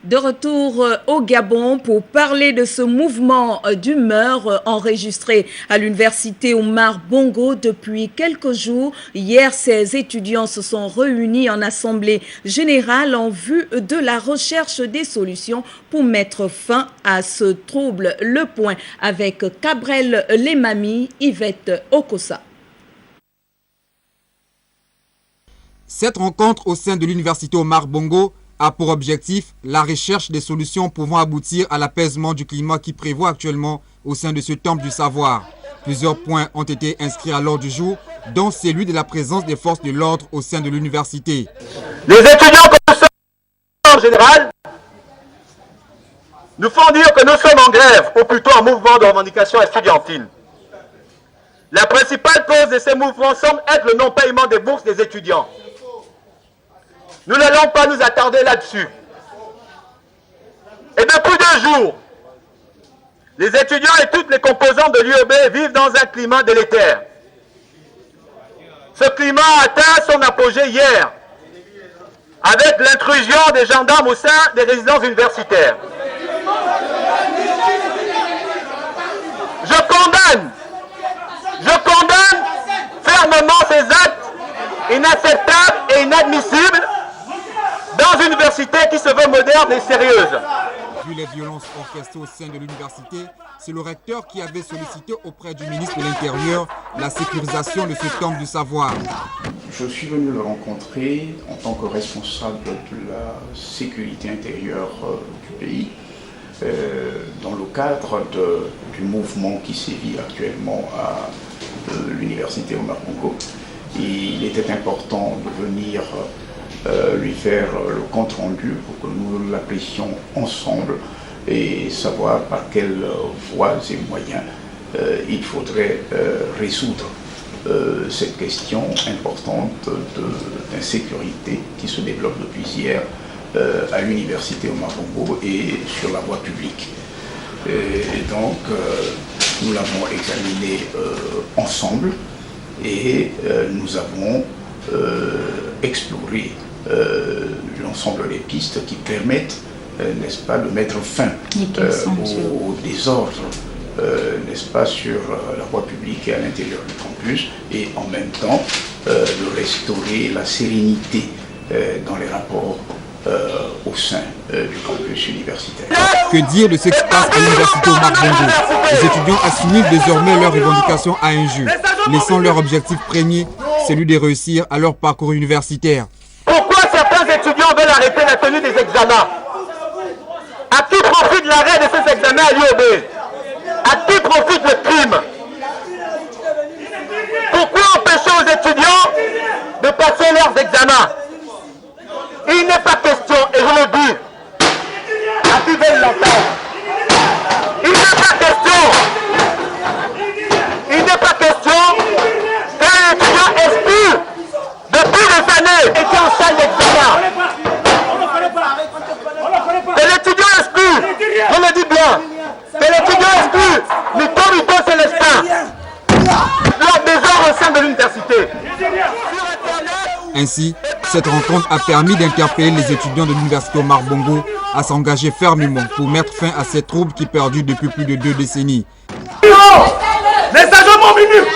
De retour au Gabon pour parler de ce mouvement d'humeur enregistré à l'université Omar Bongo depuis quelques jours. Hier, ces étudiants se sont réunis en assemblée générale en vue de la recherche des solutions pour mettre fin à ce trouble. Le point avec Cabrel Lemami, Yvette Okosa. Cette rencontre au sein de l'université Omar Bongo a pour objectif la recherche des solutions pouvant aboutir à l'apaisement du climat qui prévaut actuellement au sein de ce temple du savoir. Plusieurs points ont été inscrits à l'ordre du jour, dont celui de la présence des forces de l'ordre au sein de l'université. Les étudiants que nous sommes en général nous font dire que nous sommes en grève, ou plutôt en mouvement de revendication estudiantine. La principale cause de ces mouvements semble être le non-paiement des bourses des étudiants. Nous n'allons pas nous attarder là-dessus. Et depuis 2 jours, les étudiants et toutes les composantes de l'UEB vivent dans un climat délétère. Ce climat a atteint son apogée hier, avec l'intrusion des gendarmes au sein des résidences universitaires. Je condamne fermement ces actes inacceptables et inadmissibles dans une université qui se veut moderne et sérieuse. Vu les violences orchestrées au sein de l'université, c'est le recteur qui avait sollicité auprès du ministre de l'Intérieur la sécurisation de ce temple du savoir. Je suis venu le rencontrer en tant que responsable de la sécurité intérieure du pays, dans le cadre du mouvement qui sévit actuellement à l'université Omar Bongo. Il était important de venir lui faire le compte rendu pour que nous l'apprécions ensemble et savoir par quelles voies et moyens il faudrait résoudre cette question importante d'insécurité qui se développe depuis hier à l'université Omar Bongo et sur la voie publique. Et donc nous l'avons examiné ensemble et nous avons exploré l'ensemble des pistes qui permettent, n'est-ce pas, de mettre fin au désordre, n'est-ce pas, sur la voie publique et à l'intérieur du campus, et en même temps de restaurer la sérénité dans les rapports au sein du campus universitaire. Que dire de ce qui se passe à l'université Omar Bongo? Les étudiants assimilent désormais leurs revendications à un jeu, laissant leur objectif premier, celui de réussir à leur parcours universitaire. Pourquoi certains étudiants veulent arrêter la tenue des examens? À qui profite l'arrêt de ces examens à l'UEB? À qui profite le crime? Pourquoi empêcher aux étudiants de passer leurs examens? Il n'est pas question, et je le dis, à qui veulent l'entendre, il n'est pas question qu'un étudiant expire depuis des années était en salle d'examen. Que l'étudiant expire, je le dis bien, que l'étudiant expire, Mito Célestin, leur désordre au sein de l'université. Ainsi, cette rencontre a permis d'interpeller les étudiants de l'université Omar Bongo à s'engager fermement pour mettre fin à ces troubles qui perdurent depuis plus de 2 décennies. Les agents m'ont minus.